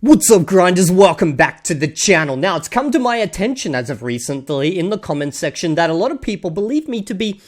What's up, grinders? Welcome back to the channel. Now, it's come to my attention as of recently in the comments section that a lot of people believe me to be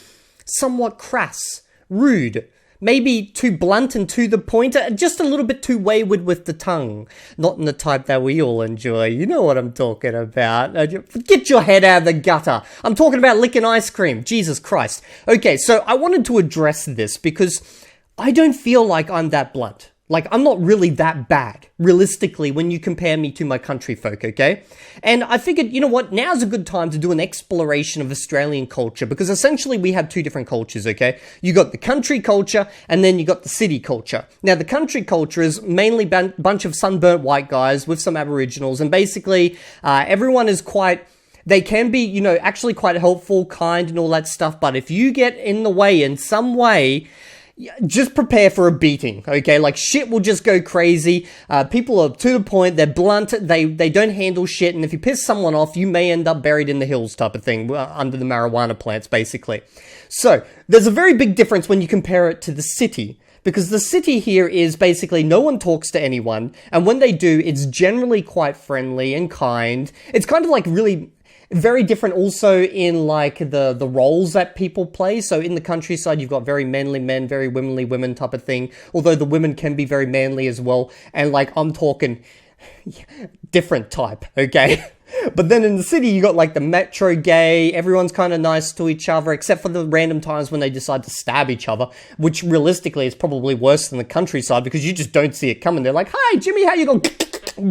somewhat crass, rude, maybe too blunt and to the point, just a little bit too wayward with the tongue. Not in the type that we all enjoy. You know what I'm talking about. Get your head out of the gutter. I'm talking about licking ice cream. Jesus Christ. Okay, so I wanted to address this because I don't feel like I'm that blunt. Like, I'm not really that bad, realistically, when you compare me to my country folk, okay? And I figured, you know what, now's a good time to do an exploration of Australian culture, because essentially we have two different cultures, okay? You got the country culture, and then you got the city culture. Now, the country culture is mainly a bunch of sunburnt white guys with some Aboriginals, and basically, everyone is quite... They can be, you know, actually quite helpful, kind, and all that stuff, but if you get in the way in some way... just prepare for a beating, okay? Like, shit will just go crazy. People are to the point, they're blunt, they don't handle shit, and if you piss someone off, you may end up buried in the hills type of thing, under the marijuana plants, basically. So, there's a very big difference when you compare it to the city. Because the city here is basically no one talks to anyone, and when they do, it's generally quite friendly and kind. It's kind of like really... very different also in, like, the roles that people play. So in the countryside, you've got very manly men, very womanly women type of thing. Although the women can be very manly as well. And, like, I'm talking different type, okay? But then in the city, you got, like, the metro gay. Everyone's kind of nice to each other, except for the random times when they decide to stab each other, which realistically is probably worse than the countryside because you just don't see it coming. They're like, "Hi, Jimmy, how you going?"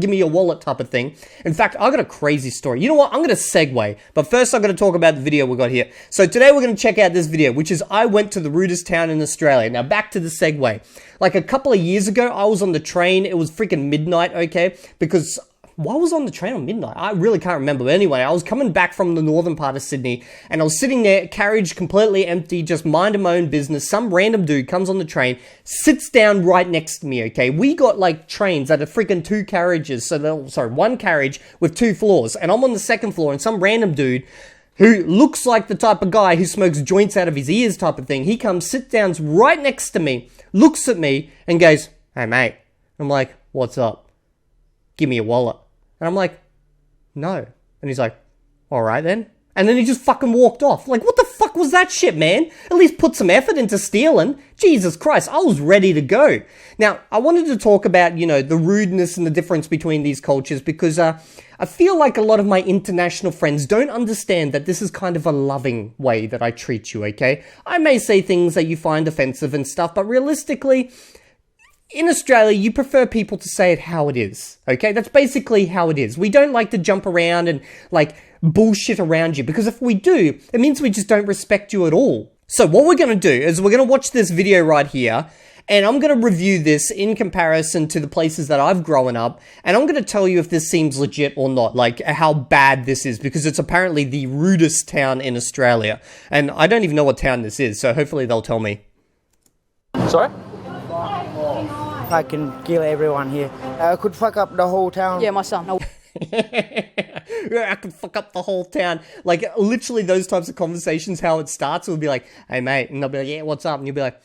Give me your wallet type of thing. In fact, I got a crazy story. You know what? I'm going to segue. But first, I'm going to talk about the video we got here. So today, we're going to check out this video, which is I went to the rudest town in Australia. Now, back to the segue. Like, a couple of years ago, I was on the train. It was freaking midnight, okay? Because... why was I on the train on midnight? I really can't remember. But anyway, I was coming back from the northern part of Sydney, and I was sitting there, carriage completely empty, just minding my own business. Some random dude comes on the train, sits down right next to me, okay? We got, like, trains that are freaking two carriages, one carriage with 2 floors, and I'm on the second floor, and some random dude who looks like the type of guy who smokes joints out of his ears type of thing, he comes, sits down right next to me, looks at me, and goes, "Hey, mate." I'm like, "What's up? Give me your wallet." And I'm like, "No." And he's like, "All right then." And then he just fucking walked off. Like, what the fuck was that shit, man? At least put some effort into stealing. Jesus Christ, I was ready to go. Now, I wanted to talk about, you know, the rudeness and the difference between these cultures because I feel like a lot of my international friends don't understand that this is kind of a loving way that I treat you, okay? I may say things that you find offensive and stuff, but realistically... in Australia, you prefer people to say it how it is, okay? That's basically how it is. We don't like to jump around and, like, bullshit around you, because if we do, it means we just don't respect you at all. So what we're going to do is we're going to watch this video right here, and I'm going to review this in comparison to the places that I've grown up, and I'm going to tell you if this seems legit or not, like, how bad this is, because it's apparently the rudest town in Australia. And I don't even know what town this is, so hopefully they'll tell me. Sorry? I can kill everyone here. I could fuck up the whole town. Yeah, my son. I can fuck up the whole town. Like, literally those types of conversations, how it starts, it would be like, "Hey, mate." And they'll be like, "Yeah, what's up?" And you'll be like,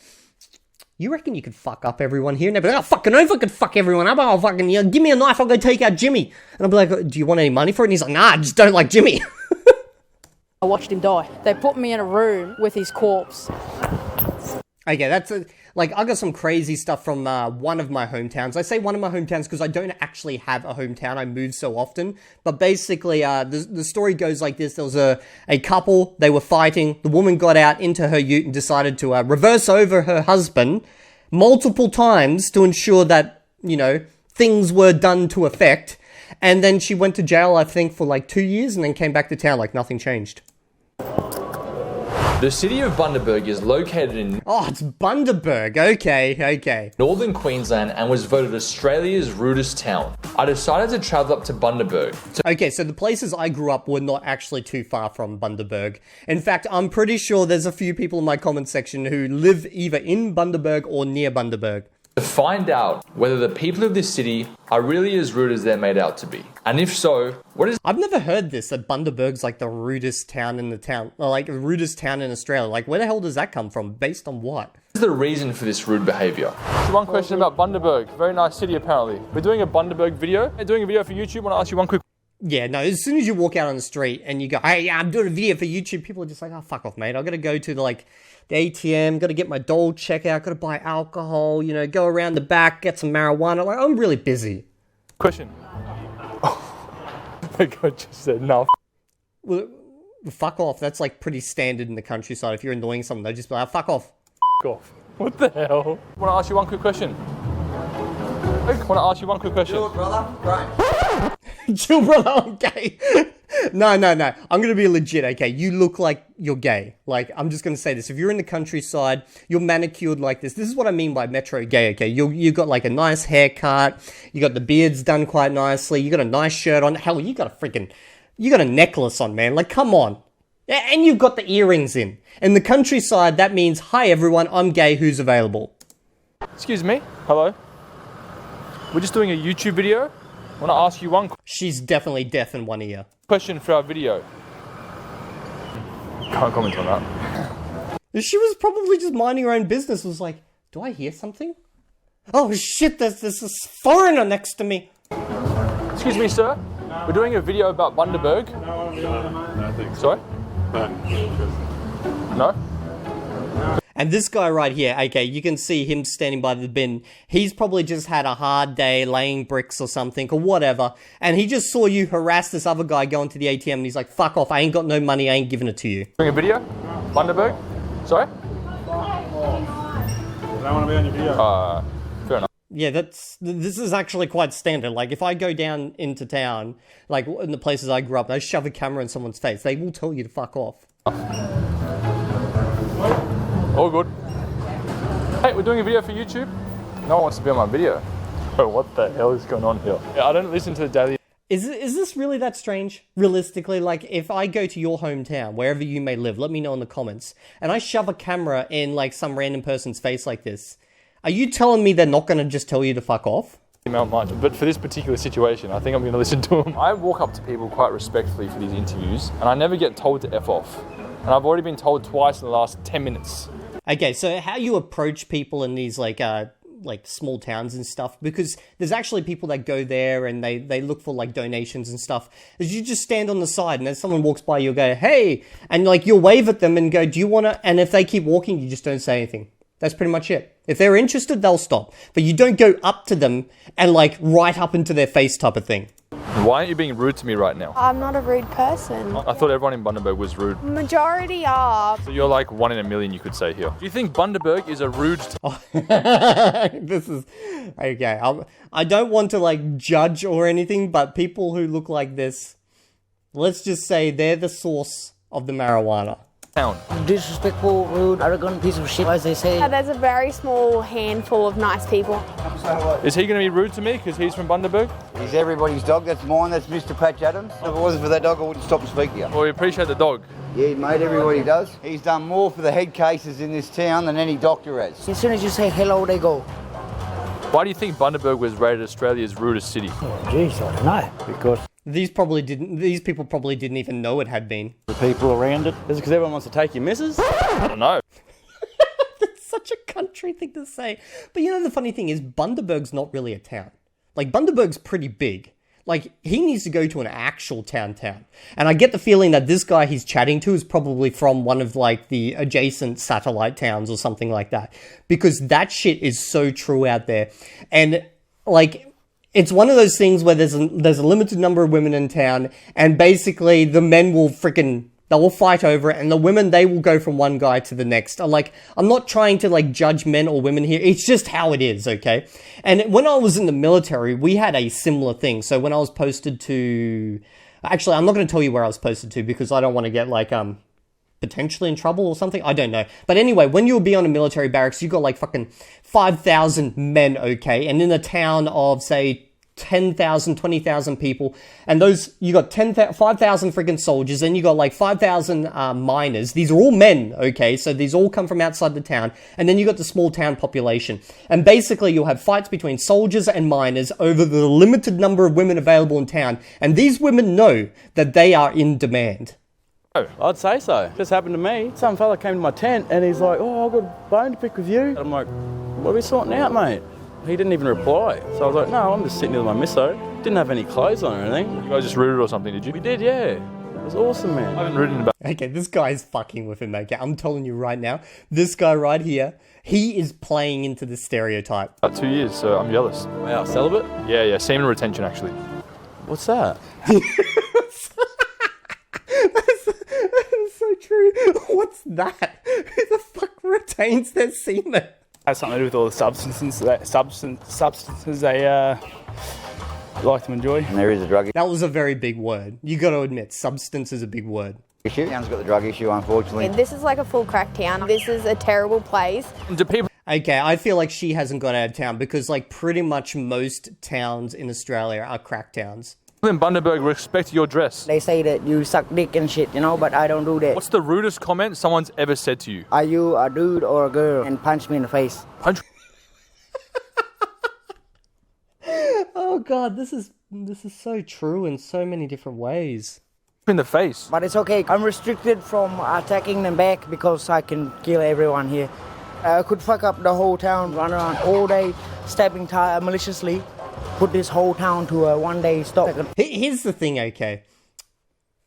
"You reckon you could fuck up everyone here?" And they'll be like, "Oh, fucking know if I could fuck everyone up. I'll fucking, you know, give me a knife, I'll go take out Jimmy." And I'll be like, "Do you want any money for it?" And he's like, "Nah, I just don't like Jimmy." I watched him die. They put me in a room with his corpse. Okay, that's like, I got some crazy stuff from one of my hometowns. I say one of my hometowns because I don't actually have a hometown. I move so often. But basically, the story goes like this. There was a couple, they were fighting. The woman got out into her ute and decided to reverse over her husband multiple times to ensure that, you know, things were done to effect. And then she went to jail, I think, for like 2 years and then came back to town like nothing changed. The city of Bundaberg is located in... oh, it's Bundaberg. Okay. northern Queensland and was voted Australia's rudest town. I decided to travel up to Bundaberg. Okay, so the places I grew up were not actually too far from Bundaberg. In fact, I'm pretty sure there's a few people in my comment section who live either in Bundaberg or near Bundaberg. to find out whether the people of this city are really as rude as they're made out to be. And if so, what is... I've never heard this, that Bundaberg's like the rudest town in the town, or like the rudest town in Australia. Like, where the hell does that come from? Based on what? the reason for this rude behaviour? One question about Bundaberg. Very nice city, apparently. We're doing a Bundaberg video. We're doing a video for YouTube. I want to ask you one quick... Yeah, no, as soon as you walk out on the street and you go, hey, I'm doing a video for YouTube, people are just like, oh, fuck off, mate. I've got to go to, the ATM, got to get my doll checkout, got to buy alcohol, go around the back, get some marijuana. Like, I'm really busy. Question. My God just said no. Well, fuck off. That's, pretty standard in the countryside. If you're annoying someone, they'll just be like, fuck off. Fuck off. What the hell? I want to ask you one quick question. Chill, brother. Right. Chill, brother, I'm gay. No. I'm going to be legit, okay? You look like you're gay. I'm just going to say this. If you're in the countryside, you're manicured like this. This is what I mean by metro gay, okay? You got, a nice haircut. You got the beards done quite nicely. You got a nice shirt on. Hell, you got a necklace on, man. Come on. And you've got the earrings in. In the countryside, that means, hi, everyone, I'm gay. Who's available? Excuse me. Hello. We're just doing a YouTube video. I want to ask you one She's definitely deaf in one ear. question for our video. Can't comment on that. She was probably just minding her own business. Was like, do I hear something? Oh shit, there's this foreigner next to me. Excuse me, sir. We're doing a video about Bundaberg. No, thanks. Sorry? No? And this guy right here, okay, you can see him standing by the bin. He's probably just had a hard day laying bricks or something or whatever. And he just saw you harass this other guy going to the ATM and he's like, fuck off, I ain't got no money, I ain't giving it to you. Doing a video? Bundaberg? Sorry? I don't want to be on your video. Fair enough. Yeah, this is actually quite standard. If I go down into town, in the places I grew up, I shove a camera in someone's face, they will tell you to fuck off. All good. Hey, we're doing a video for YouTube. No one wants to be on my video. Bro, what the hell is going on here? Yeah, I don't listen to the daily... Is this really that strange? Realistically, if I go to your hometown, wherever you may live, let me know in the comments, and I shove a camera in, some random person's face like this, are you telling me they're not going to just tell you to fuck off? Much, but for this particular situation, I think I'm going to listen to them. I walk up to people quite respectfully for these interviews, and I never get told to F off. And I've already been told twice in the last 10 minutes. Okay, so how you approach people in these, small towns and stuff, because there's actually people that go there and they look for, donations and stuff, is you just stand on the side and as someone walks by, you'll go, hey, and, you'll wave at them and go, do you want to, and if they keep walking, you just don't say anything. That's pretty much it. If they're interested, they'll stop. But you don't go up to them and, right up into their face type of thing. Why aren't you being rude to me right now? I'm not a rude person. I thought everyone in Bundaberg was rude. Majority are. So you're like 1 in a million, you could say here. Do you think Bundaberg is a rude... This is... Okay, I don't want to, judge or anything, but people who look like this, let's just say they're the source of the marijuana. Town? Disrespectful, rude, arrogant piece of shit, as they say. There's a very small handful of nice people. Is he going to be rude to me because he's from Bundaberg? He's everybody's dog. That's mine. That's Mr. Patch Adams. If it wasn't for that dog, I wouldn't stop and speak to you. Well, we appreciate the dog. Yeah, mate, everybody does. He's done more for the head cases in this town than any doctor has. As soon as you say hello, they go. Why do you think Bundaberg was rated Australia's rudest city? Oh, jeez, I don't know. Because These people probably didn't even know it had been. The people around it. Is it because everyone wants to take your missus? I don't know. That's such a country thing to say. But the funny thing is, Bundaberg's not really a town. Bundaberg's pretty big. He needs to go to an actual town. And I get the feeling that this guy he's chatting to is probably from one of, the adjacent satellite towns or something like that. Because that shit is so true out there. And, it's one of those things where there's a limited number of women in town, and basically the men will they will fight over it, and the women, they will go from one guy to the next. I'm not trying to, judge men or women here. It's just how it is, okay? And when I was in the military, we had a similar thing. So when I was posted to... Actually, I'm not going to tell you where I was posted to, because I don't want to get, potentially in trouble or something. I don't know. But anyway, when you'll be on a military barracks, you got, fucking 5,000 men, okay? And in a town of, say, 10,000, 20,000 people, and those, you got 5,000 freaking soldiers, then you got like 5,000 miners. These are all men, okay? So these all come from outside the town, and then you got the small town population. And basically you'll have fights between soldiers and miners over the limited number of women available in town, and these women know that they are in demand. I'd say so. Just happened to me. Some fella came to my tent and he's like, oh, I've got a bone to pick with you. And I'm like, what are we sorting out, mate? He didn't even reply. So I was like, no, I'm just sitting here with my misso. Didn't have any clothes on or anything. You guys just rooted or something, did you? We did, yeah. It was awesome, man. I haven't ridden about. Okay, this guy's fucking with him, okay? I'm telling you right now, this guy right here, he is playing into the stereotype. About 2 years, so I'm jealous. Wow, celibate? Yeah, semen retention actually. What's that? That's so true. What's that? Who the fuck retains their semen? Has something to do with all the substances they like to enjoy. And there is a drug That was a very big word. You got to admit, substance is a big word. issue. Town's got the drug issue, unfortunately. This is like a full crack town. This is a terrible place. Do people Okay, I feel like she hasn't got out of town because like pretty much most towns in Australia are crack towns. in Bundaberg respect your dress? They say that you suck dick and shit, you know, but I don't do that. What's the rudest comment someone's ever said to you? Are you a dude or a girl? And punch me in the face. Punch. Oh god, this is so true in so many different ways. In the face. But it's okay. I'm restricted from attacking them back because I can kill everyone here. I could fuck up the whole town, run around all day, stabbing maliciously, put this whole town to a one-day stop. Here's the thing, okay?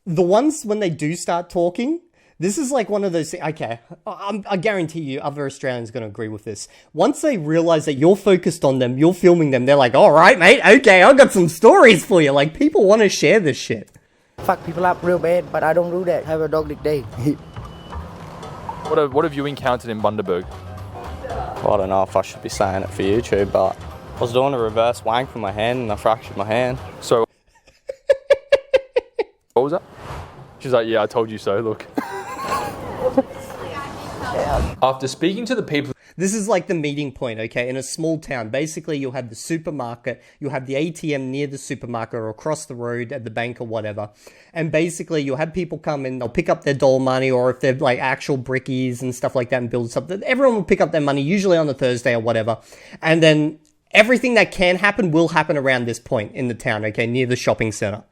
The ones when they do start talking, this is like one of those things, okay, I guarantee you other Australians are going to agree with this. Once they realize that you're focused on them, you're filming them, they're like, all right, mate, okay, I've got some stories for you. Like, people want to share this shit. Fuck people up real bad, but I don't do that. Have a dog dick day. What have you encountered in Bundaberg? Well, I don't know if I should be saying it for YouTube, but I was doing a reverse wank for my hand and I fractured my hand. So, what was that? She's like, yeah, I told you so, look. After speaking to the people... This is like the meeting point, okay? In a small town, basically you'll have the supermarket, you'll have the ATM near the supermarket or across the road at the bank or whatever. And basically you'll have people come in, they'll pick up their doll money, or if they're like actual brickies and stuff like that and build something, everyone will pick up their money, usually on a Thursday or whatever. And then everything that can happen will happen around this point in the town, okay? Near the shopping center.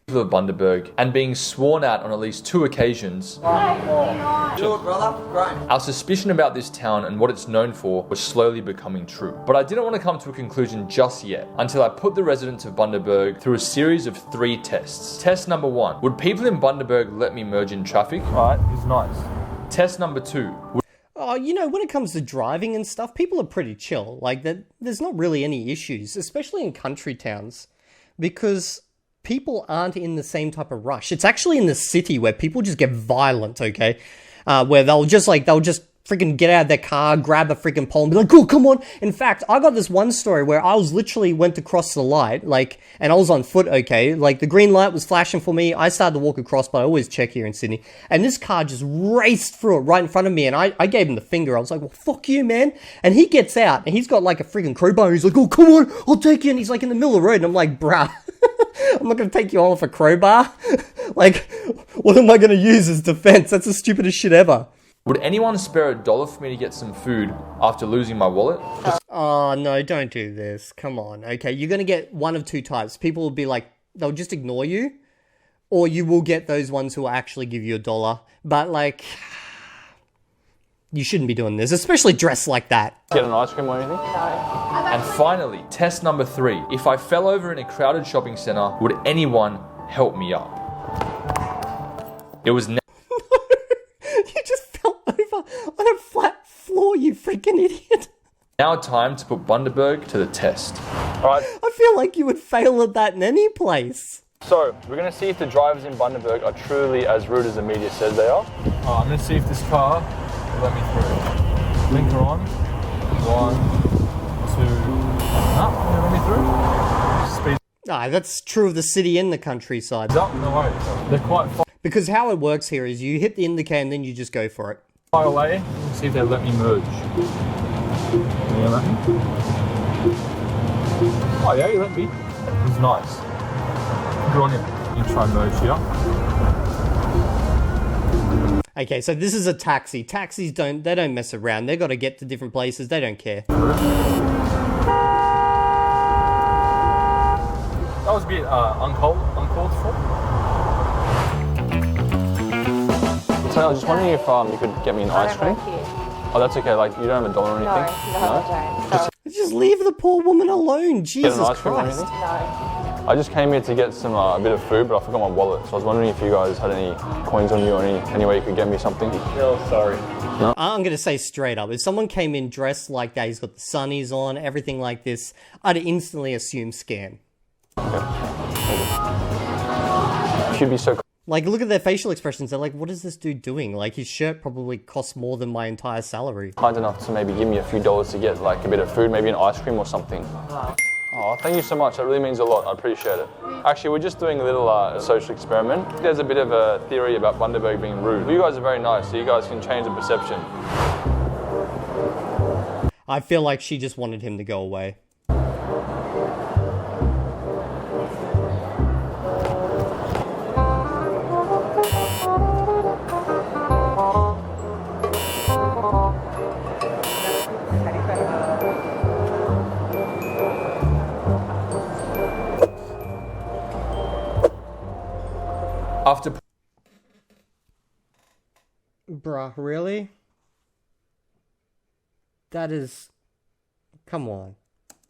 Of Bundaberg and being sworn at on least 2 occasions. Our suspicion about this town and what it's known for was slowly becoming true. But I didn't want to come to a conclusion just yet until I put the residents of Bundaberg through a series of 3 tests. Test number 1. Would people in Bundaberg let me merge in traffic? Right, he's nice. Test number 2. Oh, you know, when it comes to driving and stuff, people are pretty chill. Like, there's not really any issues, especially in country towns, because people aren't in the same type of rush. It's actually in the city where people just get violent, okay? Where they'll just freaking get out of their car, grab a freaking pole and be like, oh, come on. In fact, I got this one story where I was literally went to cross the light, like, and I was on foot, okay? Like, the green light was flashing for me. I started to walk across, but I always check here in Sydney. And this car just raced through it right in front of me, and I gave him the finger. I was like, well, fuck you, man. And he gets out, and he's got like a freaking crowbar, and he's like, oh, come on, I'll take you. And he's like in the middle of the road, and I'm like, bruh, I'm not going to take you on with a crowbar. Like, what am I going to use as defense? That's the stupidest shit ever. Would anyone spare $1 for me to get some food after losing my wallet? Oh, no, don't do this. Come on. Okay, you're going to get one of 2 types. People will be like, they'll just ignore you, or you will get those ones who will actually give you $1. But, like, you shouldn't be doing this, especially dressed like that. Get an ice cream or anything? No. And finally, test number 3. If I fell over in a crowded shopping center, would anyone help me up? It was You just fell over on a flat floor, you freaking idiot. Now time to put Bundaberg to the test. Alright. I feel like you would fail at that in any place. So, we're going to see if the drivers in Bundaberg are truly as rude as the media says they are. I'm going to see if this car will let me through. Blinker on. 1, 2... No, let me through. Speed That's true of the city and the countryside. up, no worries. They're quite Because how it works here is you hit the indicator and then you just go for it. far away. See if they let me merge. Yeah, let me. Oh yeah, you let me. He's nice. Good on him. You try and merge here. Okay, so this is a taxi. Taxis don't mess around. They've got to get to different places. They don't care. That was a bit uncalled for. So I was just wondering if you could get me an ice cream. Oh, that's okay. Like, you don't have a dollar or anything? No? Just leave the poor woman alone. Jesus Get an ice cream Christ. or anything? No. I just came here to get some a bit of food, but I forgot my wallet. So I was wondering if you guys had any coins on you or any way you could get me something. No, sorry. No? I'm going to say straight up, if someone came in dressed like that, he's got the sunnies on, everything like this, I'd instantly assume scam. Okay. Should be so. Like, look at their facial expressions. They're like, what is this dude doing? Like, his shirt probably costs more than my entire salary. Kind enough to maybe give me a few dollars to get like a bit of food, maybe an ice cream or something. Oh, thank you so much. That really means a lot. I appreciate it. Actually, we're just doing a little social experiment. There's a bit of a theory about Bundaberg being rude. You guys are very nice, so you guys can change the perception. I feel like she just wanted him to go away. After Bruh, really? That is... Come on.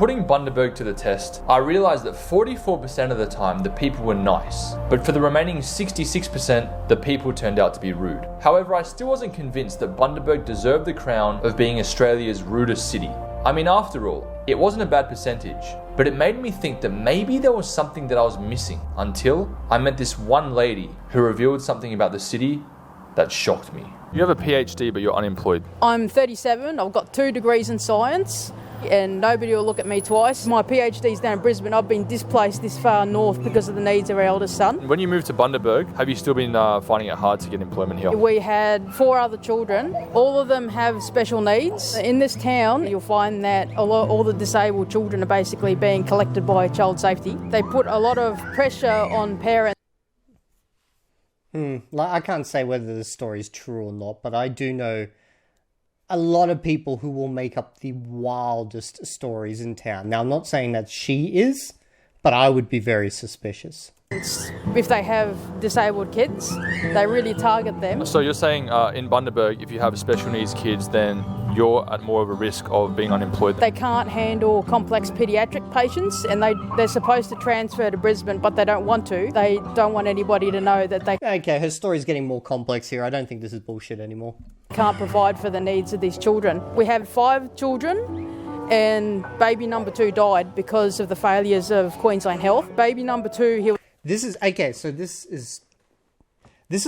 putting Bundaberg to the test, I realised that 44% of the time the people were nice, but for the remaining 66%, the people turned out to be rude. However, I still wasn't convinced that Bundaberg deserved the crown of being Australia's rudest city. I mean, after all, it wasn't a bad percentage, but it made me think that maybe there was something that I was missing until I met this one lady who revealed something about the city that shocked me. You have a PhD, but you're unemployed. I'm 37, I've got 2 degrees in science, and nobody will look at me twice. My PhD's down in Brisbane. I've been displaced this far north because of the needs of our eldest son. When you moved to Bundaberg, have you still been finding it hard to get employment here? We had 4 other children. All of them have special needs. In this town, you'll find that all the disabled children are basically being collected by child safety. They put a lot of pressure on parents. I can't say whether the story is true or not, but I do know a lot of people who will make up the wildest stories in town. Now, I'm not saying that she is, but I would be very suspicious. If they have disabled kids, they really target them. So you're saying in Bundaberg, if you have special needs kids, then you're at more of a risk of being unemployed? They can't handle complex paediatric patients, and they're supposed to transfer to Brisbane, but they don't want to. They don't want anybody to know that they... Okay, her story's getting more complex here. I don't think this is bullshit anymore. Can't provide for the needs of these children. We have 5 children, and baby number 2 died because of the failures of Queensland Health. Baby number 2, This is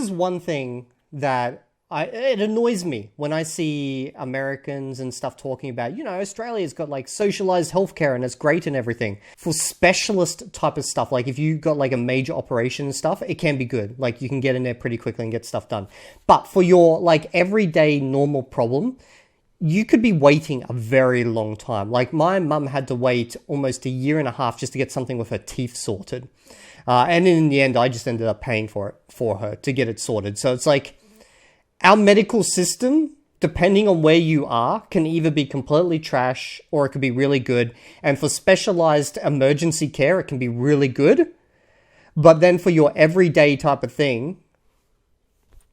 one thing that it annoys me when I see Americans and stuff talking about, Australia's got like socialized healthcare and it's great and everything. For specialist type of stuff, like if you got like a major operation and stuff, it can be good. Like you can get in there pretty quickly and get stuff done. But for your like everyday normal problem, you could be waiting a very long time. Like my mum had to wait almost a year and a half just to get something with her teeth sorted. And in the end, I just ended up paying for it for her to get it sorted. So it's like our medical system, depending on where you are, can either be completely trash or it could be really good. And for specialized emergency care, it can be really good. But then for your everyday type of thing,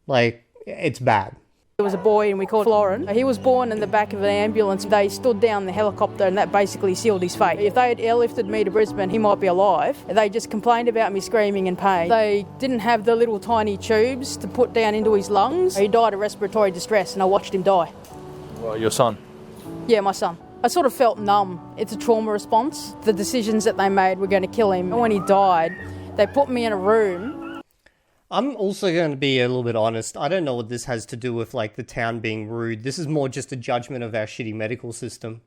like, it's bad. There was a boy and we called Florin. He was born in the back of an ambulance. They stood down the helicopter and that basically sealed his fate. If they had airlifted me to Brisbane, he might be alive. They just complained about me screaming in pain. They didn't have the little tiny tubes to put down into his lungs. He died of respiratory distress and I watched him die. Well, your son? Yeah, my son. I sort of felt numb. It's a trauma response. The decisions that they made were going to kill him. And when he died, they put me in a room. I'm also going to be a little bit honest. I don't know what this has to do with, like, the town being rude. This is more just a judgment of our shitty medical system.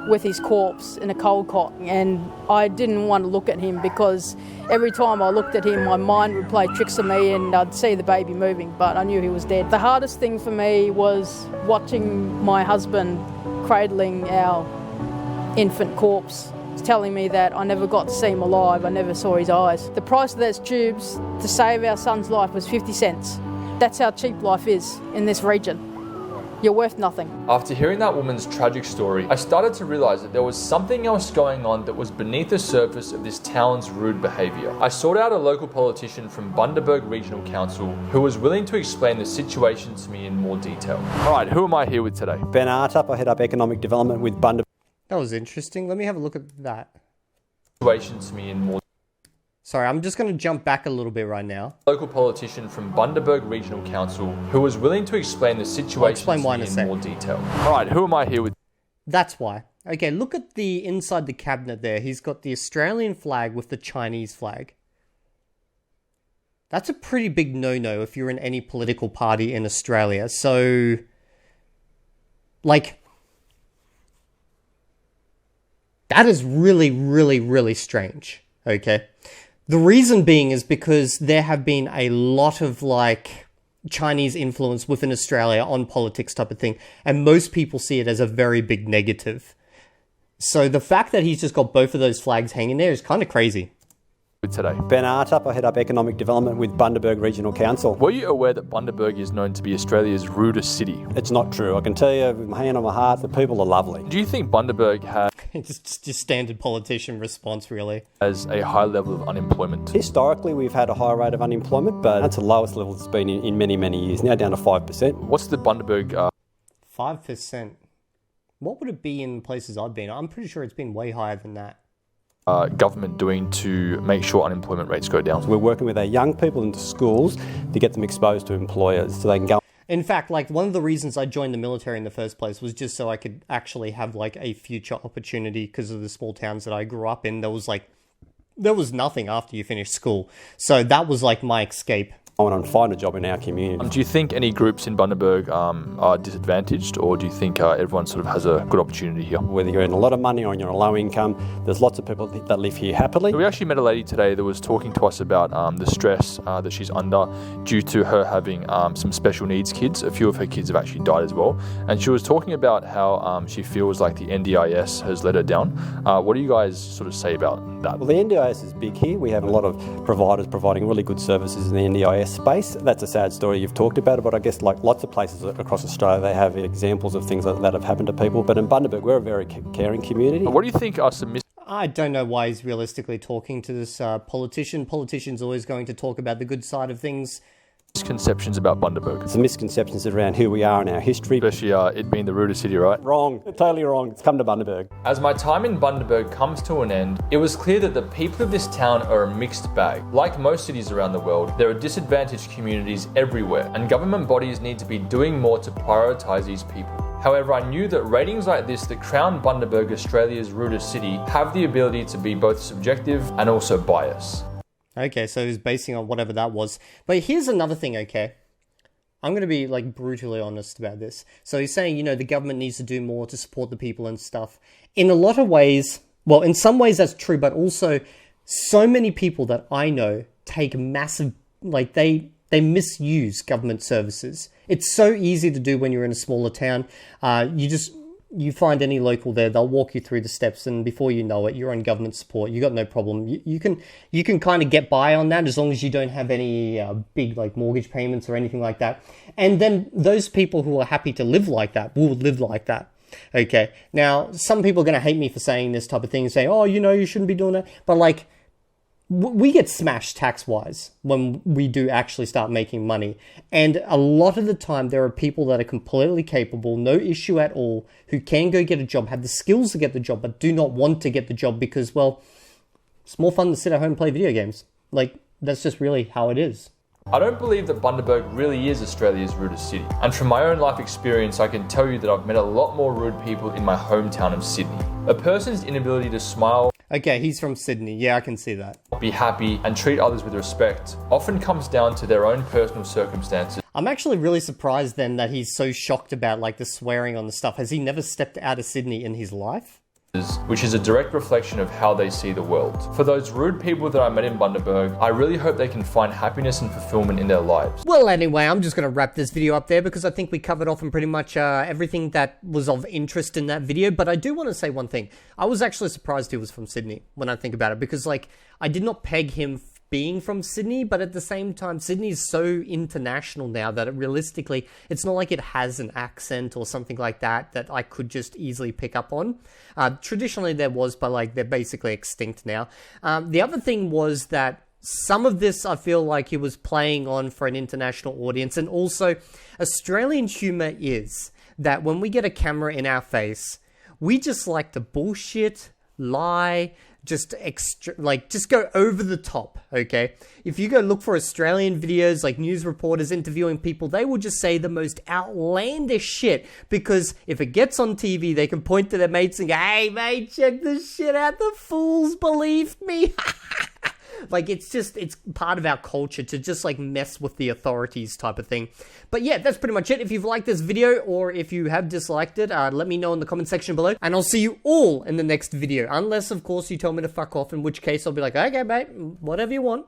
With his corpse in a cold cot, and I didn't want to look at him because every time I looked at him, my mind would play tricks on me and I'd see the baby moving, but I knew he was dead. The hardest thing for me was watching my husband cradling our infant corpse He's telling me that I never got to see him alive, I never saw his eyes. The price of those tubes to save our son's life was 50 cents. That's how cheap life is in this region. You're worth nothing. After hearing that woman's tragic story, I started to realize that there was something else going on that was beneath the surface of this town's rude behaviour. I sought out a local politician from Bundaberg Regional Council who was willing to explain the situation to me in more detail. Alright, who am I here with today? Ben Artup, I head up economic development with Bundaberg. That was interesting. Let me have a look at that. Situation to me in more. Sorry, I'm just going to jump back a little bit right now. Local politician from Bundaberg Regional Council who was willing to explain the situation to me in more detail. Alright, who am I here with? That's why. Okay, look at the inside the cabinet there. He's got the Australian flag with the Chinese flag. That's a pretty big no-no if you're in any political party in Australia. So, like, that is really, really, really strange. Okay. The reason being is because there have been a lot of, like, Chinese influence within Australia on politics type of thing, and most people see it as a very big negative. So the fact that he's just got both of those flags hanging there is kind of crazy. Today. Ben Artup, I head up economic development with Bundaberg Regional Council. Were you aware that Bundaberg is known to be Australia's rudest city? It's not true. I can tell you with my hand on my heart, the people are lovely. Do you think Bundaberg has just standard politician response, really, a high level of unemployment? Historically, we've had a high rate of unemployment, but that's the lowest level it's been in many, many years. Now down to 5%. What's the Bundaberg? 5%. What would it be in places I've been? I'm pretty sure it's been way higher than that. Government doing to make sure unemployment rates go down? So we're working with our young people into schools to get them exposed to employers so they can go. In fact, like, one of the reasons I joined the military in the first place was just so I could actually have, like, a future opportunity because of the small towns that I grew up in. There was nothing after you finished school. So that was, like, my escape. I went on and find a job in our community. Do you think any groups in Bundaberg are disadvantaged, or do you think everyone sort of has a good opportunity here? Whether you're in a lot of money or you're on a low income, there's lots of people that live here happily. We actually met a lady today that was talking to us about the stress that she's under due to her having some special needs kids. A few of her kids have actually died as well. And she was talking about how she feels like the NDIS has let her down. What do you guys sort of say about that? Well, the NDIS is big here. We have a lot of providers providing really good services in the NDIS space. That's a sad story you've talked about it, but I guess like lots of places across Australia, they have examples of things that have happened to people. But in Bundaberg, we're a very caring community. What do you think are some I don't know why he's realistically talking to this politician. Politician's always going to talk about the good side of things. misconceptions about Bundaberg? Some misconceptions around who we are and our history. Especially it being the rudest city, right? Wrong. Totally wrong. It's come to Bundaberg. As my time in Bundaberg comes to an end, it was clear that the people of this town are a mixed bag. Like most cities around the world, there are disadvantaged communities everywhere, and government bodies need to be doing more to prioritise these people. However, I knew that ratings like this that crown Bundaberg Australia's rudest city have the ability to be both subjective and also biased. Okay, so he's basing on whatever that was. But here's another thing, okay? I'm going to be, like, brutally honest about this. So he's saying, you know, the government needs to do more to support the people and stuff. In a lot of ways, well, in some ways that's true, but also so many people that I know take massive, like, they misuse government services. It's so easy to do when you're in a smaller town. You find any local there, they'll walk you through the steps, and before you know it, you're on government support. You got no problem. You can kind of get by on that as long as you don't have any big like mortgage payments or anything like that. And then those people who are happy to live like that will live like that. Okay. Now, some people are going to hate me for saying this type of thing and say, oh, you know, you shouldn't be doing that. But like, we get smashed tax-wise when we do actually start making money. And a lot of the time, there are people that are completely capable, no issue at all, who can go get a job, have the skills to get the job, but do not want to get the job because, well, it's more fun to sit at home and play video games. Like, that's just really how it is. I don't believe that Bundaberg really is Australia's rudest city. And from my own life experience, I can tell you that I've met a lot more rude people in my hometown of Sydney. A person's inability to smile, okay, he's from Sydney. Yeah, I can see that. Be happy and treat others with respect often comes down to their own personal circumstances. I'm actually really surprised then that he's so shocked about like the swearing on the stuff. Has he never stepped out of Sydney in his life? which is a direct reflection of how they see the world. For those rude people that I met in Bundaberg, I really hope they can find happiness and fulfillment in their lives. Well, anyway, I'm just going to wrap this video up there because I think we covered off on pretty much everything that was of interest in that video. But I do want to say one thing. I was actually surprised he was from Sydney when I think about it, because like I did not peg him being from Sydney, but at the same time, Sydney is so international now that realistically, it's not like it has an accent or something like that that I could just easily pick up on. Traditionally there was, but like they're basically extinct now. The other thing was that some of this I feel like he was playing on for an international audience, and also Australian humor is that when we get a camera in our face, we just like to bullshit, lie, just go over the top, okay? If you go look for Australian videos, like news reporters interviewing people, they will just say the most outlandish shit, because if it gets on TV, they can point to their mates and go, hey mate, check this shit out, the fools believed me. Like, it's part of our culture to just, like, mess with the authorities type of thing. But yeah, that's pretty much it. If you've liked this video or if you have disliked it, let me know in the comment section below. And I'll see you all in the next video. Unless, of course, you tell me to fuck off, in which case I'll be like, okay, mate, whatever you want.